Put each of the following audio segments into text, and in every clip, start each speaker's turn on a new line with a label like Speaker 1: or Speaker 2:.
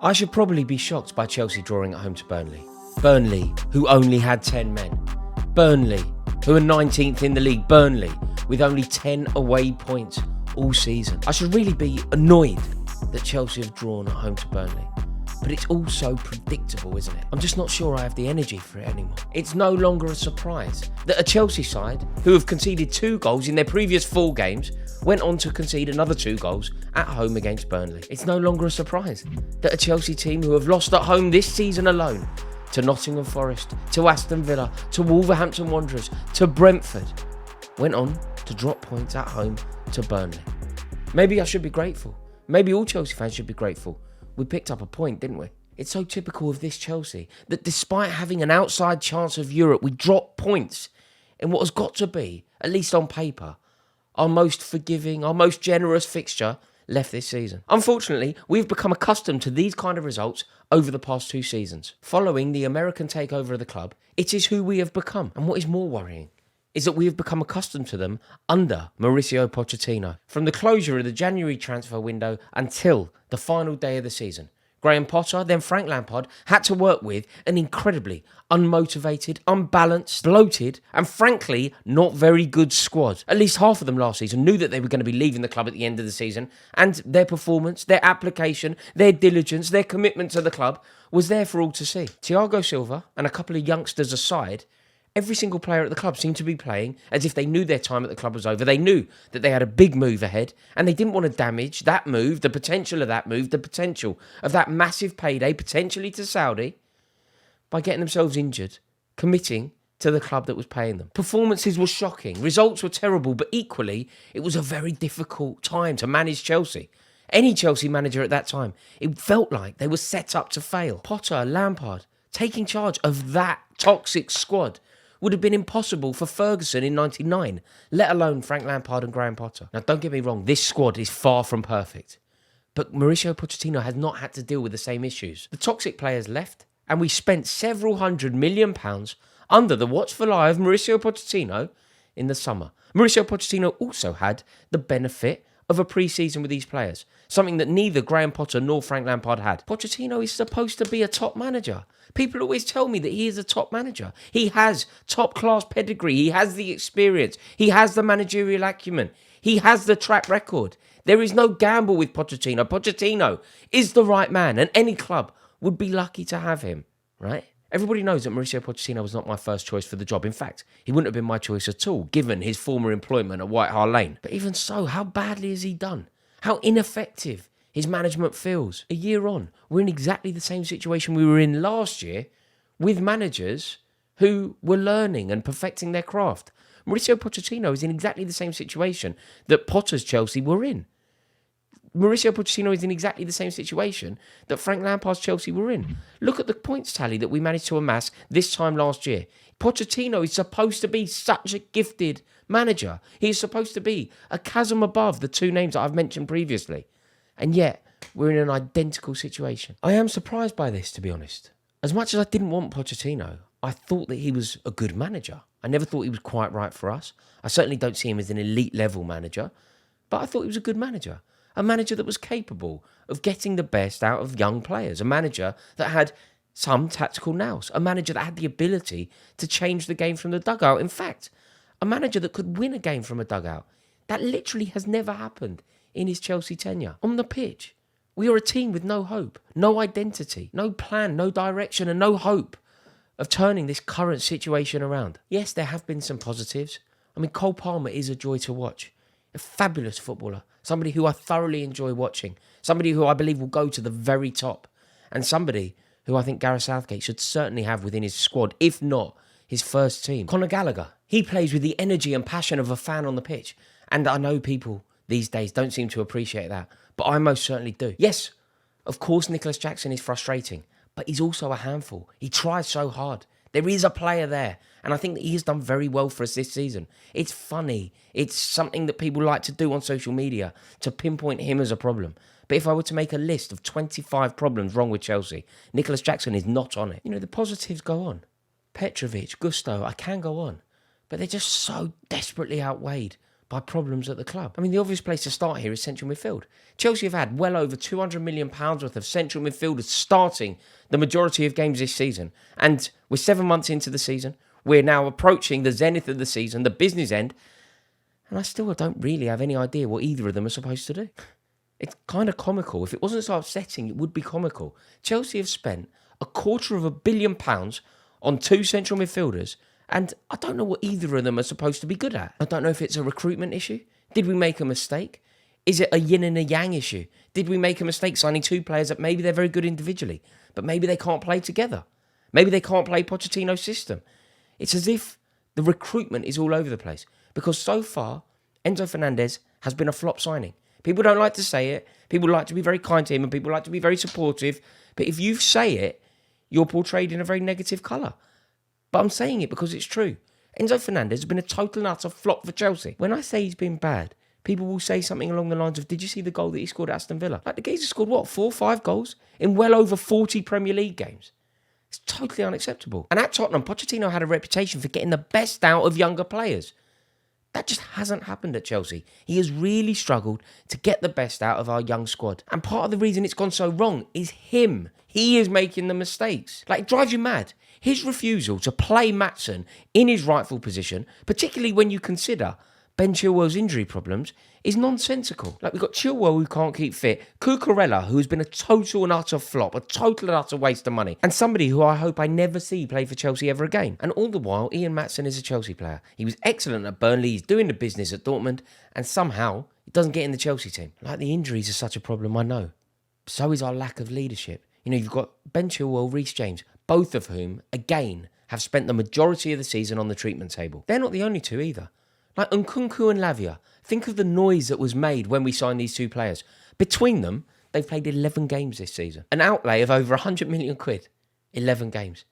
Speaker 1: I should probably be shocked by Chelsea drawing at home to Burnley. Burnley, who only had 10 men. Burnley, who are 19th in the league. Burnley, with only 10 away points all season. I should really be annoyed that Chelsea have drawn at home to Burnley. But it's all so predictable, isn't it? I'm just not sure I have the energy for it anymore. It's no longer a surprise that a Chelsea side, who have conceded 2 goals in their previous 4 games, went on to concede another 2 goals at home against Burnley. It's no longer a surprise that a Chelsea team who have lost at home this season alone to Nottingham Forest, to Aston Villa, to Wolverhampton Wanderers, to Brentford, went on to drop points at home to Burnley. Maybe I should be grateful. Maybe all Chelsea fans should be grateful. We picked up a point, didn't we? It's so typical of this Chelsea that despite having an outside chance of Europe, we drop points in what has got to be, at least on paper, our most forgiving, our most generous fixture left this season. Unfortunately, we've become accustomed to these kind of results over the past 2 seasons. Following the American takeover of the club, it is who we have become. And what is more worrying is that we have become accustomed to them under Mauricio Pochettino. From the closure of the January transfer window until the final day of the season, Graham Potter, then Frank Lampard, had to work with an incredibly unmotivated, unbalanced, bloated, and frankly, not very good squad. At least half of them last season knew that they were going to be leaving the club at the end of the season, and their performance, their application, their diligence, their commitment to the club was there for all to see. Thiago Silva and a couple of youngsters aside, every single player at the club seemed to be playing as if they knew their time at the club was over. They knew that they had a big move ahead and they didn't want to damage that move, the potential of that move, the potential of that massive payday, potentially to Saudi, by getting themselves injured, committing to the club that was paying them. Performances were shocking, results were terrible, but equally, it was a very difficult time to manage Chelsea. Any Chelsea manager at that time, it felt like they were set up to fail. Potter, Lampard, taking charge of that toxic squad would have been impossible for Ferguson in 99, let alone Frank Lampard and Graham Potter. Now, don't get me wrong, this squad is far from perfect. But Mauricio Pochettino has not had to deal with the same issues. The toxic players left, and we spent several £100 million under the watchful eye of Mauricio Pochettino in the summer. Mauricio Pochettino also had the benefit of a pre-season with these players, something that neither Graham Potter nor Frank Lampard had. Pochettino is supposed to be a top manager. People always tell me that he is a top manager. He has top-class pedigree. He has the experience. He has the managerial acumen. He has the track record. There is no gamble with Pochettino. Pochettino is the right man, and any club would be lucky to have him, right? Everybody knows that Mauricio Pochettino was not my first choice for the job. In fact, he wouldn't have been my choice at all, given his former employment at White Hart Lane. But even so, how badly has he done? How ineffective his management feels. A year on, we're in exactly the same situation we were in last year with managers who were learning and perfecting their craft. Mauricio Pochettino is in exactly the same situation that Potter's Chelsea were in. Mauricio Pochettino is in exactly the same situation that Frank Lampard's Chelsea were in. Look at the points tally that we managed to amass this time last year. Pochettino is supposed to be such a gifted manager. He is supposed to be a chasm above the 2 names that I've mentioned previously. And yet, we're in an identical situation. I am surprised by this, to be honest. As much as I didn't want Pochettino, I thought that he was a good manager. I never thought he was quite right for us. I certainly don't see him as an elite level manager, but I thought he was a good manager. A manager that was capable of getting the best out of young players. A manager that had some tactical nous. A manager that had the ability to change the game from the dugout. In fact, a manager that could win a game from a dugout. That literally has never happened in his Chelsea tenure. On the pitch, we are a team with no hope, no identity, no plan, no direction, and no hope of turning this current situation around. Yes, there have been some positives. I mean, Cole Palmer is a joy to watch. A fabulous footballer. Somebody who I thoroughly enjoy watching. Somebody who I believe will go to the very top. And somebody who I think Gareth Southgate should certainly have within his squad, if not his first team. Conor Gallagher. He plays with the energy and passion of a fan on the pitch. And I know people these days don't seem to appreciate that, but I most certainly do. Yes, of course Nicholas Jackson is frustrating, but he's also a handful. He tries so hard. There is a player there, and I think that he has done very well for us this season. It's funny. It's something that people like to do on social media, to pinpoint him as a problem. But if I were to make a list of 25 problems wrong with Chelsea, Nicholas Jackson is not on it. You know, the positives go on. Petrovic, Gusto, I can go on. But they're just so desperately outweighed by problems at the club. I mean, the obvious place to start here is central midfield. Chelsea have had well over £200 million worth of central midfielders starting the majority of games this season. And we're 7 months into the season. We're now approaching the zenith of the season, the business end. And I still don't really have any idea what either of them are supposed to do. It's kind of comical. If it wasn't so upsetting, it would be comical. Chelsea have spent £250 million on 2 central midfielders, and I don't know what either of them are supposed to be good at. I don't know if it's a recruitment issue. Did we make a mistake? Is it a yin and a yang issue? Did we make a mistake signing 2 players that maybe they're very good individually, but maybe they can't play together? Maybe they can't play Pochettino's system. It's as if the recruitment is all over the place, because so far, Enzo Fernandez has been a flop signing. People don't like to say it. People like to be very kind to him, and people like to be very supportive. But if you say it, you're portrayed in a very negative colour. But I'm saying it because it's true. Enzo Fernandez has been a total and utter flop for Chelsea. When I say he's been bad, people will say something along the lines of, did you see the goal that he scored at Aston Villa? Like, the geezer scored, 4 or 5 goals in well over 40 Premier League games? It's totally unacceptable. And at Tottenham, Pochettino had a reputation for getting the best out of younger players. That just hasn't happened at Chelsea. He has really struggled to get the best out of our young squad. And part of the reason it's gone so wrong is him. He is making the mistakes. Like, it drives you mad. His refusal to play Maatsen in his rightful position, particularly when you consider Ben Chilwell's injury problems, is nonsensical. Like, we've got Chilwell who can't keep fit, Cucurella who has been a total and utter flop, a total and utter waste of money, and somebody who I hope I never see play for Chelsea ever again. And all the while, Ian Maatsen is a Chelsea player. He was excellent at Burnley, he's doing the business at Dortmund, and somehow he doesn't get in the Chelsea team. Like, the injuries are such a problem, I know. So is our lack of leadership. You know, you've got Ben Chilwell, Reece James, both of whom, again, have spent the majority of the season on the treatment table. They're not the only two either. Like Nkunku and Lavia, think of the noise that was made when we signed these 2 players. Between them, they've played 11 games this season. An outlay of over 100 million quid. 11 games.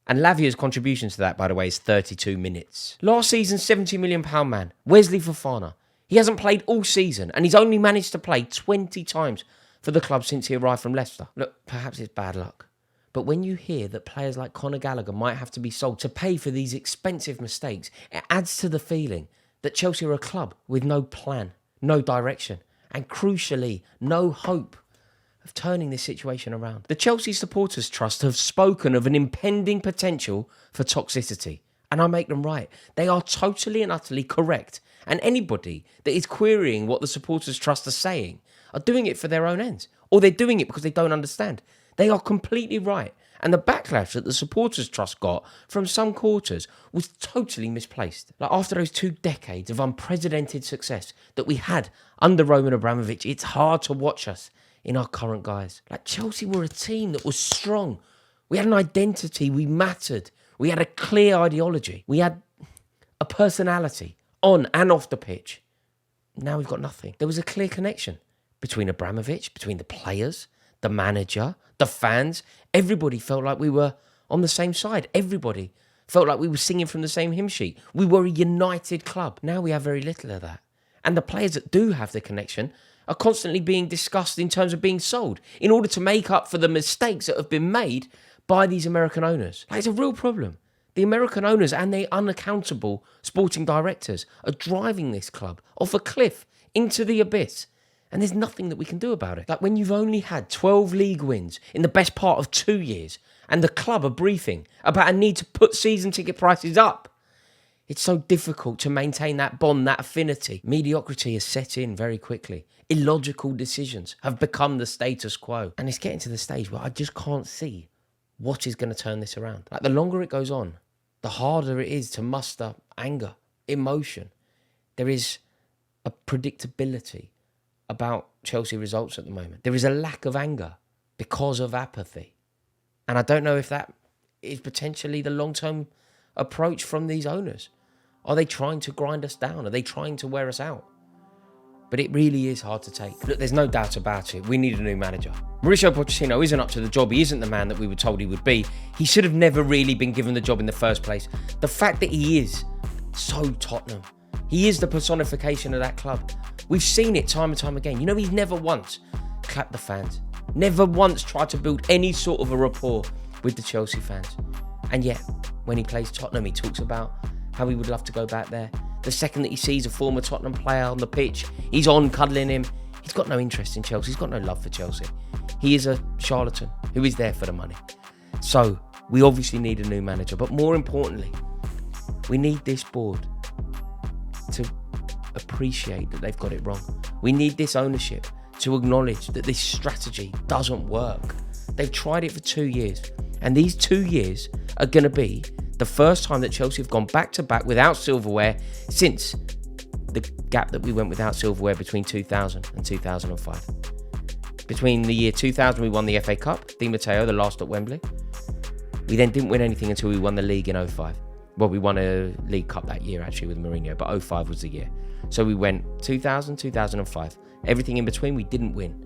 Speaker 1: And Lavia's contribution to that, by the way, is 32 minutes. Last season's £70 million man, Wesley Fofana. He hasn't played all season, and he's only managed to play 20 times for the club since he arrived from Leicester. Look, perhaps it's bad luck. But when you hear that players like Conor Gallagher might have to be sold to pay for these expensive mistakes, it adds to the feeling that Chelsea are a club with no plan, no direction, and crucially, no hope of turning this situation around. The Chelsea Supporters Trust have spoken of an impending potential for toxicity, and I make them right. They are totally and utterly correct, and anybody that is querying what the Supporters Trust are saying are doing it for their own ends, or they're doing it because they don't understand. They are completely right. And the backlash that the Supporters Trust got from some quarters was totally misplaced. Like, after those 2 decades of unprecedented success that we had under Roman Abramovich, it's hard to watch us in our current guise. Like, Chelsea were a team that was strong. We had an identity. We mattered. We had a clear ideology. We had a personality on and off the pitch. Now we've got nothing. There was a clear connection between Abramovich, between the players, the manager, the fans. Everybody felt like we were on the same side. Everybody felt like we were singing from the same hymn sheet. We were a united club. Now we have very little of that. And the players that do have the connection are constantly being discussed in terms of being sold in order to make up for the mistakes that have been made by these American owners. Like, it's a real problem. The American owners and their unaccountable sporting directors are driving this club off a cliff into the abyss. And there's nothing that we can do about it. Like, when you've only had 12 league wins in the best part of 2 years and the club are briefing about a need to put season ticket prices up, it's so difficult to maintain that bond, that affinity. Mediocrity has set in very quickly. Illogical decisions have become the status quo. And it's getting to the stage where I just can't see what is going to turn this around. Like, the longer it goes on, the harder it is to muster anger, emotion. There is a predictability about Chelsea results at the moment. There is a lack of anger because of apathy. And I don't know if that is potentially the long-term approach from these owners. Are they trying to grind us down? Are they trying to wear us out? But it really is hard to take. Look, there's no doubt about it. We need a new manager. Mauricio Pochettino isn't up to the job. He isn't the man that we were told he would be. He should have never really been given the job in the first place. The fact that he is so Tottenham, he is the personification of that club. We've seen it time and time again. You know, he's never once clapped the fans. Never once tried to build any sort of a rapport with the Chelsea fans. And yet, when he plays Tottenham, he talks about how he would love to go back there. The second that he sees a former Tottenham player on the pitch, he's on cuddling him. He's got no interest in Chelsea. He's got no love for Chelsea. He is a charlatan who is there for the money. So we obviously need a new manager. But more importantly, we need this board to appreciate that they've got it wrong. We need this ownership to acknowledge that this strategy doesn't work. They've tried it for 2 years. And these 2 years are going to be the first time that Chelsea have gone back-to-back without silverware since the gap that we went without silverware between 2000 and 2005. Between the year 2000, we won the FA Cup, Di Matteo, the last at Wembley. We then didn't win anything until we won the league in 05. Well, we won a League Cup that year, actually, with Mourinho, but 05 was the year. So we went 2000, 2005. Everything in between, we didn't win.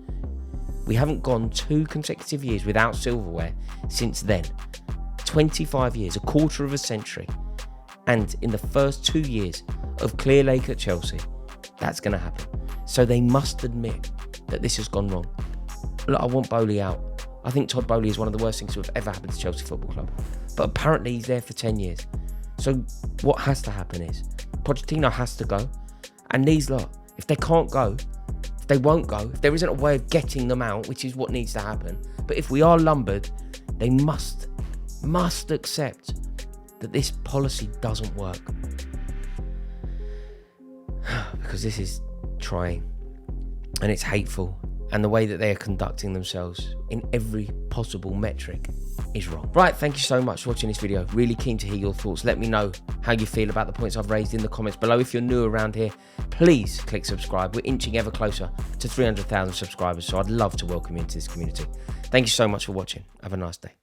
Speaker 1: We haven't gone 2 consecutive years without silverware since then. 25 years, a quarter of a century. And in the first 2 years of clear lake at Chelsea, that's going to happen. So they must admit that this has gone wrong. Look, I want Bowley out. I think Todd Bowley is one of the worst things to have ever happened to Chelsea Football Club. But apparently he's there for 10 years. So what has to happen is Pochettino has to go. And these lot, if they can't go, if they won't go, if there isn't a way of getting them out, which is what needs to happen, but if we are lumbered, they must accept that this policy doesn't work. Because this is trying, and it's hateful, and the way that they are conducting themselves in every possible metric is wrong. Right, thank you so much for watching this video. Really keen to hear your thoughts. Let me know how you feel about the points I've raised in the comments below. If you're new around here, please click subscribe. We're inching ever closer to 300,000 subscribers, so I'd love to welcome you into this community. Thank you so much for watching. Have a nice day.